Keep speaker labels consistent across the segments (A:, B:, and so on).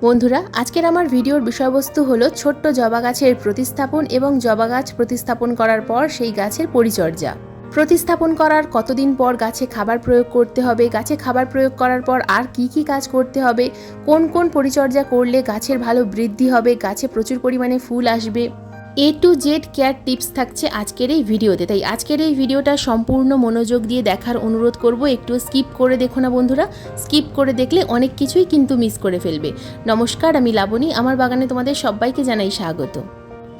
A: বন্ধুরা, আজকের আমার ভিডিওর বিষয়বস্তু হলো ছোট্ট জবা গাছের প্রতিস্থাপন এবং জবা গাছ প্রতিস্থাপন করার পর সেই গাছের পরিচর্যা। প্রতিস্থাপন করার কতদিন পর গাছে খাবার প্রয়োগ করতে হবে, গাছে খাবার প্রয়োগ করার পর আর কি কি কাজ করতে হবে, কোন কোন পরিচর্যা করলে গাছের ভালো বৃদ্ধি হবে, গাছে প্রচুর পরিমাণে ফুল আসবে, A to Z care tips থাকছে আজকের এই ভিডিওতে। তাই আজকের এই ভিডিওটা সম্পূর্ণ মনোযোগ দিয়ে দেখার অনুরোধ করব। একটু স্কিপ করে দেখো না বন্ধুরা, স্কিপ করে দেখলে অনেক কিছুই কিন্তু মিস করে ফেলবে। নমস্কার, আমি লাবণী, আমার বাগানে তোমাদের সবাইকে জানাই স্বাগত।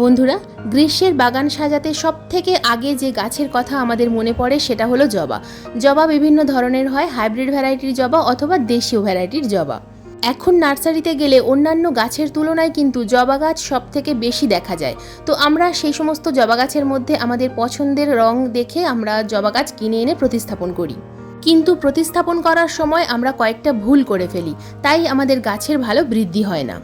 A: বন্ধুরা, গ্রীষ্মের বাগান সাজাতে সব থেকে আগে যে গাছের কথা আমাদের মনে পড়ে সেটা হলো জবা। জবা বিভিন্ন ধরনের হয়, হাইব্রিড ভ্যারাইটির জবা অথবা দেশীয় ভ্যারাইটির জবা। এখন নার্সারিতে গেলে অন্যান্য গাছের তুলনায় কিন্তু জবা গাছ সব থেকে বেশি দেখা যায়। তো আমরা সেই সমস্ত জবা গাছের মধ্যে আমাদের পছন্দের রং দেখে আমরা জবা গাছ কিনে এনে প্রতিস্থাপন করি, কিন্তু প্রতিস্থাপন করার সময় আমরা কয়েকটা ভুল করে ফেলি, তাই আমাদের গাছের ভালো বৃদ্ধি হয় না।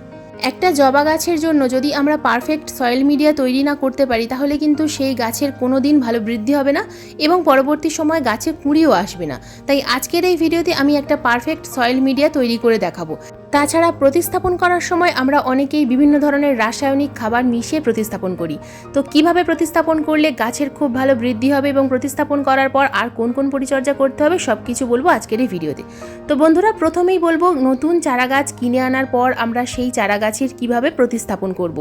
A: একটা জবা গাছের জন্য যদি আমরা পারফেক্ট সয়েল মিডিয়া তৈরি না করতে পারি তাহলে কিন্তু সেই গাছের কোনো দিন ভালো বৃদ্ধি হবে না এবং পরবর্তী সময় গাছে কুঁড়িও আসবে না। তাই আজকের এই ভিডিওতে আমি একটা পারফেক্ট সয়েল মিডিয়া তৈরি করে দেখাবো। তাছাড়া প্রতিস্থাপন করার সময় আমরা অনেকেই বিভিন্ন ধরনের রাসায়নিক খাবার মিশিয়ে প্রতিস্থাপন করি। তো কিভাবে প্রতিস্থাপন করলে গাছের খুব ভালো বৃদ্ধি হবে এবং প্রতিস্থাপন করার পর আর কোন কোন পরিচর্যা করতে হবে সব কিছু বলবো আজকের এই ভিডিওতে। তো বন্ধুরা, প্রথমেই বলবো নতুন চারা গাছ কিনে আনার পর আমরা সেই চারা গাছের কিভাবে প্রতিস্থাপন করব।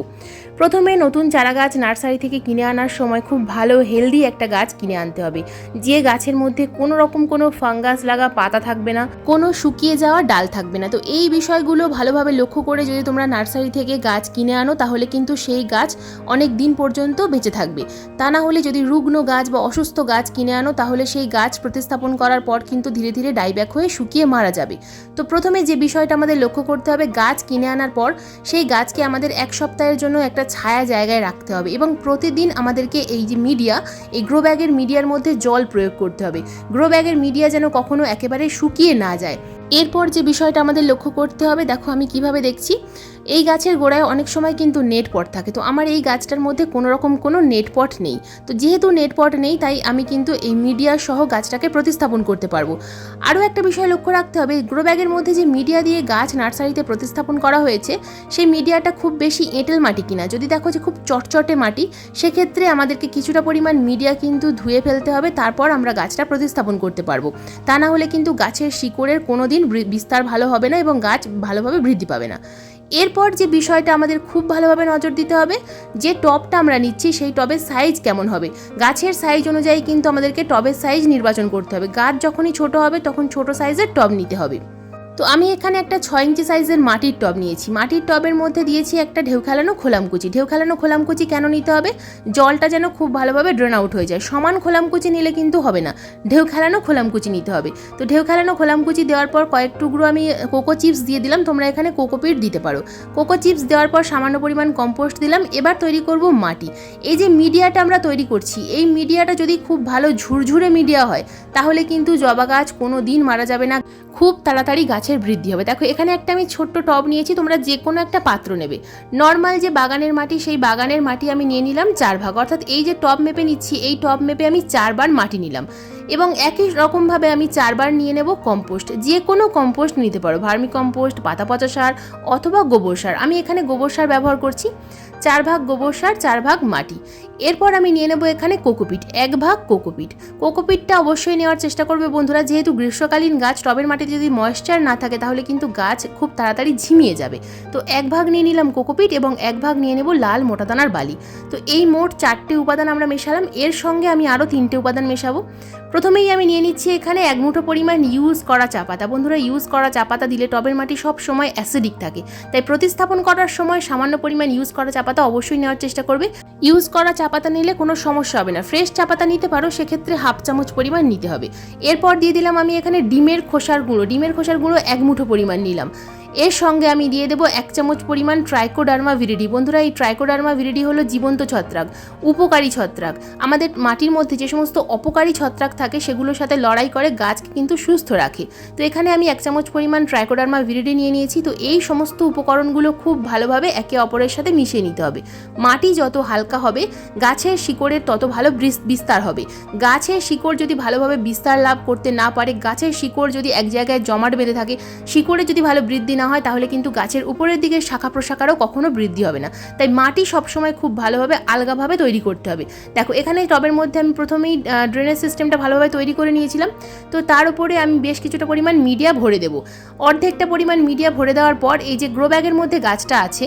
A: প্রথমে নতুন চারা গাছ নার্সারি থেকে কিনে আনার সময় খুব ভালো হেলদি একটা গাছ কিনে আনতে হবে, যে গাছের মধ্যে কোনো রকম কোনো ফাঙ্গাস লাগা পাতা থাকবে না, কোনো শুকিয়ে যাওয়া ডাল থাকবে না। তো এই বিষয়গুলো ভালোভাবে লক্ষ্য করে যদি তোমরা নার্সারি থেকে গাছ কিনে আনো তাহলে কিন্তু সেই গাছ অনেক দিন পর্যন্ত বেঁচে থাকবে। তা না হলে যদি রুগ্ন গাছ বা অসুস্থ গাছ কিনে আনো তাহলে সেই গাছ প্রতিস্থাপন করার পর কিন্তু ধীরে ধীরে ডাইব্যাক হয়ে শুকিয়ে মারা যাবে। তো প্রথমে যে বিষয়টা আমাদের লক্ষ্য করতে হবে, গাছ কিনে আনার পর সেই গাছকে আমাদের 1 সপ্তাহের জন্য একটা ছায়া জায়গায় রাখতে হবে এবং প্রতিদিন আমাদেরকে এই যে মিডিয়া, এই গ্রো ব্যাগের মিডিয়ার মধ্যে জল প্রয়োগ করতে হবে। গ্রো ব্যাগের মিডিয়া যেন কখনো একেবারে শুকিয়ে না যায়। এরপর যে বিষয়টা আমাদের লক্ষ্য করতে হবে, দেখো আমি কিভাবে দেখছি, এই গাছের গোড়ায় অনেক সময় কিন্তু নেট পট থাকে। তো আমার এই গাছটার মধ্যে কোনো রকম কোনো নেট পট নেই। তো যেহেতু নেট পট নেই তাই আমি কিন্তু এই মিডিয়া সহ গাছটাকে প্রতিস্থাপন করতে পারবো। আরও একটা বিষয় লক্ষ্য রাখতে হবে, গ্রো ব্যাগের মধ্যে যে মিডিয়া দিয়ে গাছ নার্সারিতে প্রতিস্থাপন করা হয়েছে সেই মিডিয়াটা খুব বেশি এঁটেল মাটি কিনা। যদি দেখো যে খুব চটচটে মাটি, সেক্ষেত্রে আমাদেরকে কিছুটা পরিমাণ মিডিয়া কিন্তু ধুয়ে ফেলতে হবে, তারপর আমরা গাছটা প্রতিস্থাপন করতে পারবো। তা না হলে কিন্তু গাছের শিকড়ের কোনো দিন বিস্তার ভালো হবে না এবং গাছ ভালোভাবে বৃদ্ধি পাবে না। এরপর যে বিষয়টা আমাদের খুব ভালোভাবে নজর দিতে হবে, যে টবটা আমরা নিচ্ছি সেই টবের সাইজ কেমন হবে। গাছের সাইজ অনুযায়ী কিন্তু আমাদেরকে টবের সাইজ নির্বাচন করতে হবে। গাছ যখনই ছোট হবে তখন ছোট সাইজের টব নিতে হবে। তো আমি এখানে একটা 6 ইঞ্চি সাইজের মাটির টব নিয়েছি। মাটির টবের মধ্যে দিয়েছি একটা ঢেউ খেলানো খোলামকুচি। ঢেউ খেলানো খোলামকুচি কেন নিতে হবে? জলটা যেন খুব ভালোভাবে ড্রেন আউট হয়ে যায়। সমান খোলামকুচি নিলে কিন্তু হবে না, ঢেউ খেলানো খোলামকুচি নিতে হবে। তো ঢেউ খেলানো খোলামকুচি দেওয়ার পর কয়েক টুকরো আমি কোকো চিপস দিয়ে দিলাম, তোমরা এখানে কোকোপিট দিতে পারো। কোকো চিপস দেওয়ার পর সামান্য পরিমাণ কম্পোস্ট দিলাম। এবার তৈরি করব মাটি। এই যে মিডিয়াটা আমরা তৈরি করছি, এই মিডিয়াটা যদি খুব ভালো ঝুরঝুরে মিডিয়া হয় তাহলে কিন্তু জবা গাছ কোনো দিন মারা যাবে না, খুব তাড়াতাড়ি গাছের বৃদ্ধি হবে। দেখো এখানে একটা আমি ছোট্ট টব নিয়েছি, তোমরা যে কোনো একটা পাত্র নেবে। নর্মাল যে বাগানের মাটি, সেই বাগানের মাটি আমি নিয়ে নিলাম 4 ভাগ, অর্থাৎ এই যে টব মেপে নিচ্ছি এই টব মেপে আমি 4 বার মাটি নিলাম এবং একই রকমভাবে আমি 4 বার নিয়ে নেব কম্পোস্ট। যে কোনো কম্পোস্ট নিতে পারো, ভার্মি কম্পোস্ট, পাতা পচা সার অথবা গোবর সার। আমি এখানে গোবর সার ব্যবহার করছি। 4 ভাগ গোবর সার, 4 ভাগ মাটি। এরপর আমি নিয়ে নেব এখানে কোকোপিট, 1 ভাগ কোকোপিট। কোকোপিটটা অবশ্যই নেওয়ার চেষ্টা করবে বন্ধুরা, যেহেতু গ্রীষ্মকালীন গাছ, টবের মাটিতে যদি ময়েশ্চার না থাকে তাহলে কিন্তু গাছ খুব তাড়াতাড়ি ঝিমিয়ে যাবে। তো 1 ভাগ নিয়ে নিলাম কোকোপিট এবং 1 ভাগ নিয়ে নেব লাল মোটাদানার বালি। তো এই মোট 4টে উপাদান আমরা মেশালাম। এর সঙ্গে আমি আরও 3টে উপাদান মেশাবো। প্রথমেই আমি নিয়ে নিচ্ছি এখানে 1 মুঠো পরিমাণ ইউজ করা চা পাতা। বন্ধুরা, ইউজ করা চা পাতা দিলে টবের মাটি সব সময় অ্যাসিডিক থাকে, তাই প্রতিস্থাপন করার সময় সামান্য পরিমাণ ইউজ করা চা পাতা অবশ্যই নেওয়ার চেষ্টা করবে। ইউজ করা চা পাতা নিলে কোনো সমস্যা হবে না, ফ্রেশ চা পাতা নিতে পারো, সেক্ষেত্রে 1/2 চামচ পরিমাণ নিতে হবে। এরপর দিয়ে দিলাম আমি এখানে ডিমের খোসার গুঁড়ো। ডিমের খোসার গুঁড়ো 1 মুঠো পরিমাণ নিলাম। এর সঙ্গে আমি দিয়ে দেবো 1 চামচ পরিমাণ ট্রাইকোডার্মা ভিরিডি। বন্ধুরা, এই ট্রাইকোডার্মা ভিরিডি হলো জীবন্ত ছত্রাক, উপকারী ছত্রাক। আমাদের মাটির মধ্যে যে সমস্ত অপকারী ছত্রাক থাকে সেগুলোর সাথে লড়াই করে গাছকে কিন্তু সুস্থ রাখে। তো এখানে আমি 1 চামচ পরিমাণ ট্রাইকোডার্মা ভিরিডি নিয়ে নিয়েছি। তো এই সমস্ত উপকরণগুলো খুব ভালোভাবে একে অপরের সাথে মিশিয়ে নিতে হবে। মাটি যত হালকা হবে গাছের শিকড়ের তত ভালো বিস্তার হবে। গাছের শিকড় যদি ভালোভাবে বিস্তার লাভ করতে না পারে, গাছের শিকড় যদি এক জায়গায় জমাট বেঁধে থাকে, শিকড়ে যদি ভালো বৃদ্ধি না হয় তাহলে কিন্তু গাছের উপরের দিকে শাখা প্রশাখারও কখনো বৃদ্ধি হবে না। তাই মাটি সবসময় খুব ভালোভাবে আলগাভাবে তৈরি করতে হবে। দেখো এখানে টবের মধ্যে আমি প্রথমেই ড্রেনেজ সিস্টেমটা ভালোভাবে তৈরি করে নিয়েছিলাম। তো তার উপরে আমি বেশ কিছুটা পরিমাণ মিডিয়া ভরে দেবো। অর্ধেকটা পরিমাণ মিডিয়া ভরে দেওয়ার পর এই যে গ্রো ব্যাগের মধ্যে গাছটা আছে,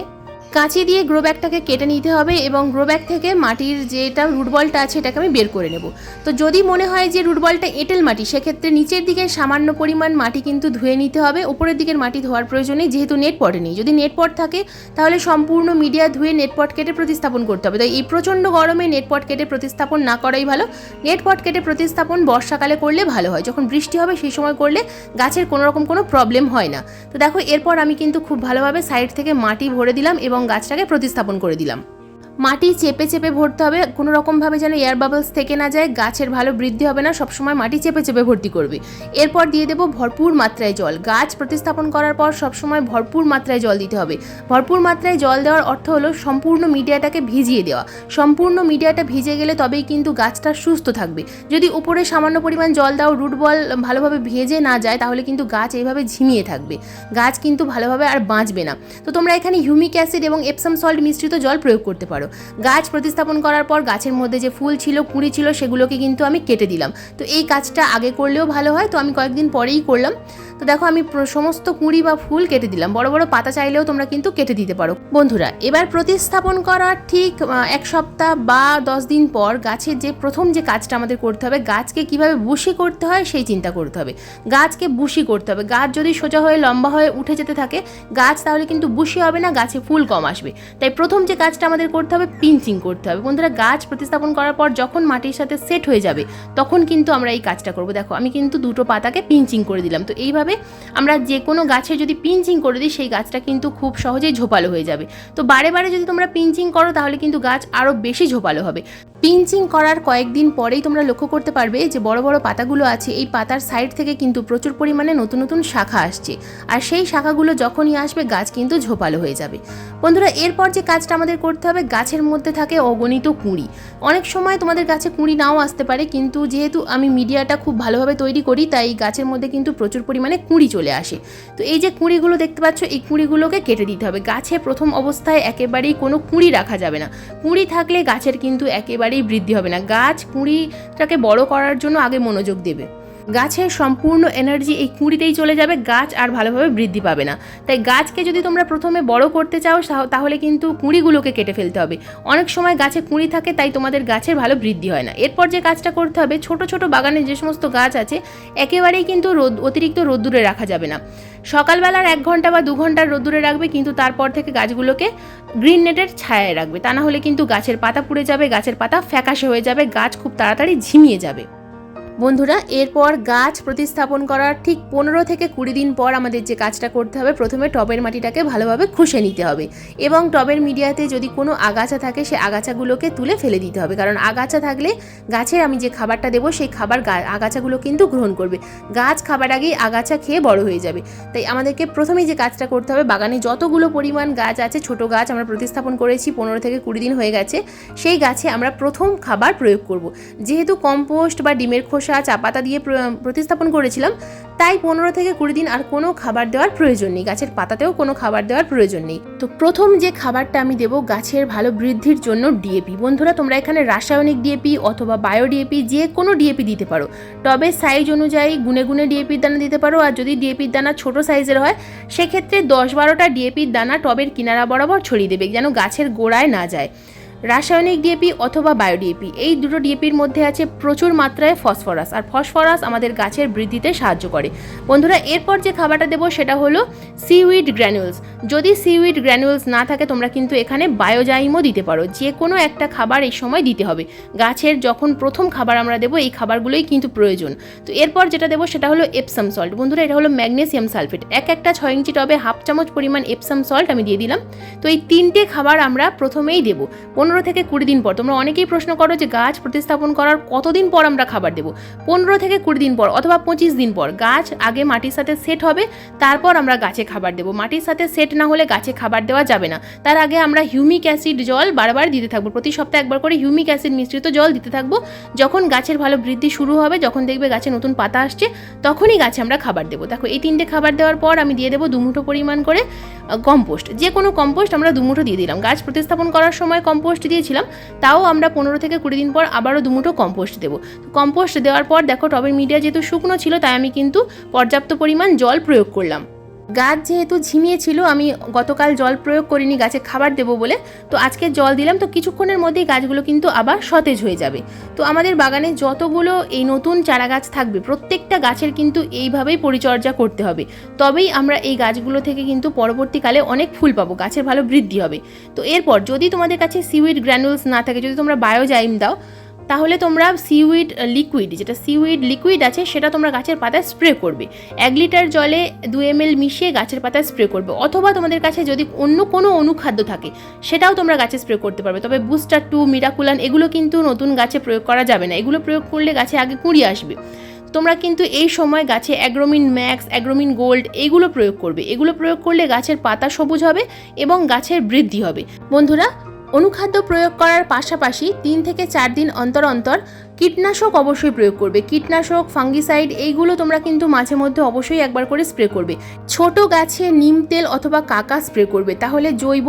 A: কাঁচি দিয়ে গ্রো ব্যাগটাকে কেটে নিতে হবে এবং গ্রো ব্যাগ থেকে মাটির যেটা রুটবলটা আছে এটাকে আমি বের করে নেব। তো যদি মনে হয় যে রুটবলটা এঁটেল মাটি, সেক্ষেত্রে নিচের দিকে সামান্য পরিমাণ মাটি কিন্তু ধুয়ে নিতে হবে। উপরের দিকের মাটি ধোয়ার প্রয়োজন নেই, যেহেতু নেট পটে নেই। যদি নেট পট থাকে তাহলে সম্পূর্ণ মিডিয়া ধুয়ে নেট পট কেটে প্রতিস্থাপন করতে হবে। তাই এই প্রচণ্ড গরমে নেট পট কেটে প্রতিস্থাপন না করাই ভালো। নেট পট কেটে প্রতিস্থাপন বর্ষাকালে করলে ভালো হয়, যখন বৃষ্টি হবে সেই সময় করলে গাছের কোনো রকম কোনো প্রবলেম হয় না। তো দেখো এরপর আমি কিন্তু খুব ভালোভাবে সাইড থেকে মাটি ভরে দিলাম এবং গাছটাকে প্রতিস্থাপন করে দিলাম। মাটি চেপে চেপে ভরতে হবে, কোনো রকমভাবে যেন এয়ার বাবলস থেকে না যায়, গাছের ভালো বৃদ্ধি হবে না। সবসময় মাটি চেপে চেপে ভর্তি করবে। এরপর দিয়ে দেবো ভরপুর মাত্রায় জল। গাছ প্রতিস্থাপন করার পর সবসময় ভরপুর মাত্রায় জল দিতে হবে। ভরপুর মাত্রায় জল দেওয়ার অর্থ হলো সম্পূর্ণ মিডিয়াটাকে ভিজিয়ে দেওয়া। সম্পূর্ণ মিডিয়াটা ভিজে গেলে তবেই কিন্তু গাছটা সুস্থ থাকবে। যদি উপরে সামান্য পরিমাণ জল দাও, রুট বল ভালোভাবে ভেজে না যায়, তাহলে কিন্তু গাছ এইভাবে ঝিমিয়ে থাকবে, গাছ কিন্তু ভালোভাবে আর বাঁচবে না। তো তোমরা এখানে হিউমিক অ্যাসিড এবং এপসাম সল্ট মিশ্রিত জল প্রয়োগ করতে পারো। গাছ প্রতিস্থাপন করার পর গাছের মধ্যে যে ফুল ছিল, কুঁড়ি ছিল, সেগুলোকে কিন্তু আমি কেটে দিলাম। তো এই কাজটা আগে করলেও ভালো হয়, তো আমি কয়েকদিন পরেই করলাম। তো দেখো আমি সমস্ত কুঁড়ি বা ফুল কেটে দিলাম। বড় বড় পাতা চাইলেও তোমরা কিন্তু কেটে দিতে পারো। বন্ধুরা, এবার প্রতিস্থাপন করার ঠিক 1 সপ্তাহ বা 10 দিন পর গাছের যে প্রথম যে কাজটা আমাদের করতে হবে, গাছকে কিভাবে বুশি করতে হয় সেই চিন্তা করতে হবে। গাছকে বুশি করতে হবে। গাছ যদি সোজা হয়ে লম্বা হয়ে উঠে যেতে থাকে গাছ, তাহলে কিন্তু বুশি হবে না, গাছে ফুল কম আসবে। তাই প্রথম যে কাজটা আমাদের করতে হবে, পিঞ্চিং করতে হবে। বন্ধুরা, গাছ প্রতিস্থাপন করার পর যখন মাটির সাথে সেট হয়ে যাবে তখন কিন্তু আমরা এই কাজটা করব। দেখো আমি কিন্তু 2টো পাতাকে পিঞ্চিং করে দিলাম। তো এইভাবে আমরা যে কোনো গাছে যদি পিঞ্চিং করে দিই, সেই গাছটা কিন্তু খুব সহজেই ঝোপালো হয়ে যাবে। তো বারে বারে যদি তোমরা পিঞ্চিং করো তাহলে কিন্তু গাছ আরও বেশি ঝোপালো হবে। পিঞ্চিং করার কয়েকদিন পরেই তোমরা লক্ষ্য করতে পারবে যে বড় বড় পাতাগুলো আছে, এই পাতার সাইড থেকে কিন্তু প্রচুর পরিমাণে নতুন নতুন শাখা আসছে। আর সেই শাখাগুলো যখনই আসবে গাছ কিন্তু ঝোপালো হয়ে যাবে। বন্ধুরা, এরপর যে কাজটা আমাদের করতে হবে, গাছের মধ্যে থাকে অগণিত কুঁড়ি। অনেক সময় তোমাদের গাছে কুঁড়ি নাও আসতে পারে, কিন্তু যেহেতু আমি মিডিয়াটা খুব ভালোভাবে তৈরি করি তাই গাছের মধ্যে কিন্তু প্রচুর পরিমাণে কুঁড়ি চলে আসে। তো এই যে কুঁড়িগুলো দেখতে পাচ্ছ, এই কুঁড়িগুলোকে কেটে দিতে হবে। গাছে প্রথম অবস্থায় একেবারেই কোনো কুঁড়ি রাখা যাবে না। কুঁড়ি থাকলে গাছের কিন্তু একেবারেই বৃদ্ধি হবে না। গাছ কুঁড়িটাকে বড় করার জন্য আগে মনোযোগ দেবে। গাছের সম্পূর্ণ এনার্জি এই কুঁড়িতেই চলে যাবে, গাছ আর ভালোভাবে বৃদ্ধি পাবে না। তাই গাছকে যদি তোমরা প্রথমে বড় করতে চাও তাহলে কিন্তু কুঁড়িগুলোকে কেটে ফেলতে হবে। অনেক সময় গাছে কুঁড়ি থাকে, তাই তোমাদের গাছের ভালো বৃদ্ধি হয় না। এরপর যে কাজটা করতে হবে, ছোট ছোট বাগানে যে সমস্ত গাছ আছে একেবারেই কিন্তু অতিরিক্ত রোদ্দুরে রাখা যাবে না। সকালবেলার 1 ঘন্টা বা 2 ঘন্টার রোদ্দুরে রাখবে, কিন্তু তারপর থেকে গাছগুলোকে গ্রিন নেটের ছায়ায় রাখবে। তা না হলে কিন্তু গাছের পাতা পুড়ে যাবে, গাছের পাতা ফ্যাকাশে হয়ে যাবে, গাছ খুব তাড়াতাড়ি ঝিমিয়ে যাবে। বন্ধুরা, এরপর গাছ প্রতিস্থাপন করার ঠিক 15 থেকে 20 দিন পর আমাদের যে কাজটা করতে হবে, প্রথমে টবের মাটিটাকে ভালোভাবে খুশে নিতে হবে এবং টবের মিডিয়াতে যদি কোনো আগাছা থাকে সে আগাছাগুলোকে তুলে ফেলে দিতে হবে। কারণ আগাছা থাকলে গাছের আমি যে খাবারটা দেবো সেই খাবার আগাছাগুলো কিন্তু গ্রহণ করবে। গাছ খাবার আগেই আগাছা খেয়ে বড় হয়ে যাবে। তাই আমাদেরকে প্রথমেই যে কাজটা করতে হবে, বাগানে যতগুলো পরিমাণ গাছ আছে, ছোট গাছ আমরা প্রতিস্থাপন করেছি 15 থেকে 20 দিন হয়ে গেছে, সেই গাছে আমরা প্রথম খাবার প্রয়োগ করব। যেহেতু কম্পোস্ট বা ডিমের খোসা, চা পাতা দিয়ে প্রতিস্থাপন করেছিলাম, তাই 15 থেকে 20 দিন আর কোনো খাবার দেওয়ার প্রয়োজন নেই। গাছের পাতাতেও কোনো খাবার দেওয়ার প্রয়োজন নেই। তো প্রথম যে খাবারটা আমি দেবো গাছের ভালো বৃদ্ধির জন্য ডিএপি। বন্ধুরা, তোমরা এখানে রাসায়নিক ডিএপি অথবা বায়ো ডিএপি যে কোনো ডিএপি দিতে পারো। টবের সাইজ অনুযায়ী গুনে গুনে ডিএপির দানা দিতে পারো। আর যদি ডিএপির দানা ছোট সাইজের হয় সেক্ষেত্রে 10-12টা ডিএপির দানা টবের কিনারা বরাবর ছড়িয়ে দেবে, যেন গাছের গোড়ায় না যায়। রাসায়নিক ডিএপি অথবা বায়ো ডিএপি, এই দুটো ডিএপির মধ্যে আছে প্রচুর মাত্রায় ফসফরাস, আর ফসফরাস আমাদের গাছের বৃদ্ধিতে সাহায্য করে। বন্ধুরা, এরপর যে খাবারটা দেবো সেটা হলো সিউইড গ্র্যানুলস। যদি সিউইড গ্র্যানুলস না থাকে তোমরা কিন্তু এখানে বায়োজাইমও দিতে পারো। যে কোনো একটা খাবার এই সময় দিতে হবে। গাছের যখন প্রথম খাবার আমরা দেবো এই খাবারগুলোই কিন্তু প্রয়োজন। তো এরপর যেটা দেবো সেটা হলো এপসাম সল্ট। বন্ধুরা, এটা হলো ম্যাগনেসিয়াম সালফেট। একটা 6 ইঞ্চি টবে 1/2 চামচ পরিমাণ এপসাম সল্ট আমি দিয়ে দিলাম। তো এই 3টে খাবার আমরা প্রথমেই দেবো। 15 15 থেকে 20 দিন পর। তোমরা অনেকেই প্রশ্ন করো যে গাছ প্রতিস্থাপন করার কতদিন পর আমরা খাবার দেবো। 15 থেকে 20 দিন পর অথবা 25 দিন পর। গাছ আগে মাটির সাথে সেট হবে, তারপর আমরা গাছে খাবার দেবো। মাটির সাথে সেট না হলে গাছে খাবার দেওয়া যাবে না। তার আগে আমরা হিউমিক অ্যাসিড জল বারবার দিতে থাকবো, প্রতি সপ্তাহে একবার করে হিউমিক অ্যাসিড মিশ্রিত জল দিতে থাকবো। যখন গাছের ভালো বৃদ্ধি শুরু হবে, যখন দেখবে গাছে নতুন পাতা আসছে, তখনই গাছে আমরা খাবার দেবো। দেখো এই 3টে খাবার দেওয়ার পর আমি দিয়ে দেবো 2 মুঠো পরিমাণ করে কম্পোস্ট। যে কোনো কম্পোস্ট আমরা 2 মুঠো দিয়ে দিলাম। গাছ প্রতিস্থাপন করার সময় কম্পোস্ট দিয়েছিলাম, তাও আমরা 15 থেকে 20 দিন পর আবারও 2 মুঠো কম্পোস্ট দেবো। কম্পোস্ট দেওয়ার পর দেখো টবের মিডিয়া যেহেতু শুকনো ছিল, তাই আমি কিন্তু পর্যাপ্ত পরিমাণ জল প্রয়োগ করলাম। গাছ যেহেতু ঝিমিয়ে ছিল, আমি গতকাল জল প্রয়োগ করিনি গাছে খাবার দেবো বলে, তো আজকে জল দিলাম। তো কিছুক্ষণের মধ্যেই গাছগুলো কিন্তু আবার সতেজ হয়ে যাবে। তো আমাদের বাগানে যতগুলো এই নতুন চারা গাছ থাকবে, প্রত্যেকটা গাছের কিন্তু এইভাবেই পরিচর্যা করতে হবে, তবেই আমরা এই গাছগুলো থেকে কিন্তু পরবর্তীকালে অনেক ফুল পাবো, গাছের ভালো বৃদ্ধি হবে। তো এরপর যদি তোমাদের কাছে সিউইড গ্র্যানুলস না থাকে, যদি তোমরা বায়োজাইম দাও, তাহলে তোমরা সিউইড লিকুইড, যেটা সিউইড লিকুইড আছে, সেটা তোমরা গাছের পাতায় স্প্রে করবে। 1 লিটার জলে 2 ml মিশিয়ে গাছের পাতায় স্প্রে করবে। অথবা তোমাদের কাছে যদি অন্য কোনো অনুখাদ্য থাকে, সেটাও তোমরা গাছে স্প্রে করতে পারবে। তবে বুস্টার 2, মিরাকুলান এগুলো কিন্তু নতুন গাছে প্রয়োগ করা যাবে না। এগুলো প্রয়োগ করলে গাছে আগে কুঁড়ি আসবে। তোমরা কিন্তু এই সময় গাছে অ্যাগ্রোমিন ম্যাক্স, অ্যাগ্রোমিন গোল্ড এগুলো প্রয়োগ করবে। এগুলো প্রয়োগ করলে গাছের পাতা সবুজ হবে এবং গাছের বৃদ্ধি হবে। বন্ধুরা, অনুখাদ্য প্রয়োগ করার পাশাপাশি 3 থেকে 4 দিন অন্তর অন্তর কীটনাশক অবশ্যই প্রয়োগ করবে। কীটনাশক, ফাঙ্গিসাইড এইগুলো তোমরা কিন্তু মাঝে মধ্যে অবশ্যই একবার করে স্প্রে করবে। ছোট গাছে নিম তেল অথবা কাকা স্প্রে করবে, তাহলে জৈব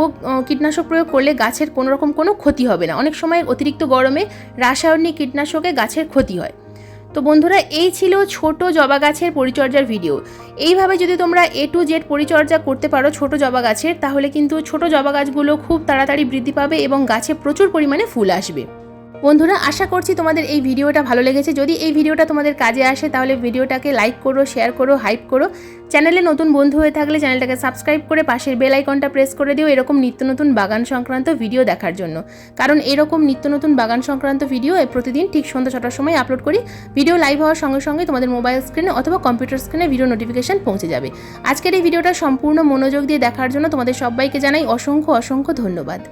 A: কীটনাশক প্রয়োগ করলে গাছের কোনোরকম কোনো ক্ষতি হবে না। অনেক সময় অতিরিক্ত গরমে রাসায়নিক কীটনাশকে গাছের ক্ষতি হয়। তো বন্ধুরা, এই ছিল ছোট জবা গাছের পরিচর্যার ভিডিও। এইভাবে যদি তোমরা A to Z পরিচর্যা করতে পারো ছোট জবা গাছের, তাহলে কিন্তু ছোট জবা গাছগুলো খুব তাড়াতাড়ি বৃদ্ধি পাবে এবং গাছে প্রচুর পরিমাণে ফুল আসবে। বন্ধুরা, আশা করছি তোমাদের এই ভিডিওটা ভালো লেগেছে। যদি এই ভিডিওটা তোমাদের কাজে আসে, তাহলে ভিডিওটাকে লাইক করো, শেয়ার করো, হাইপ করো। চ্যানেলে নতুন বন্ধু হয়ে থাকলে চ্যানেলটাকে সাবস্ক্রাইব করে পাশের বেল আইকনটা প্রেস করে দিও, এরকম নিত্য নতুন বাগান সংক্রান্ত ভিডিও দেখার জন্য। কারণ এরকম নিত্য নতুন বাগান সংক্রান্ত ভিডিও প্রতিদিন ঠিক সন্ধ্যা 6টার সময় আপলোড করি। ভিডিও লাইভ হওয়ার সঙ্গে সঙ্গে তোমাদের মোবাইল স্ক্রিনে অথবা কম্পিউটার স্ক্রিনে ভিডিও নোটিফিকেশন পৌঁছে যাবে। আজকের এই ভিডিওটা সম্পূর্ণ মনোযোগ দিয়ে দেখার জন্য তোমাদের সবাইকে জানাই অসংখ্য অসংখ্য ধন্যবাদ।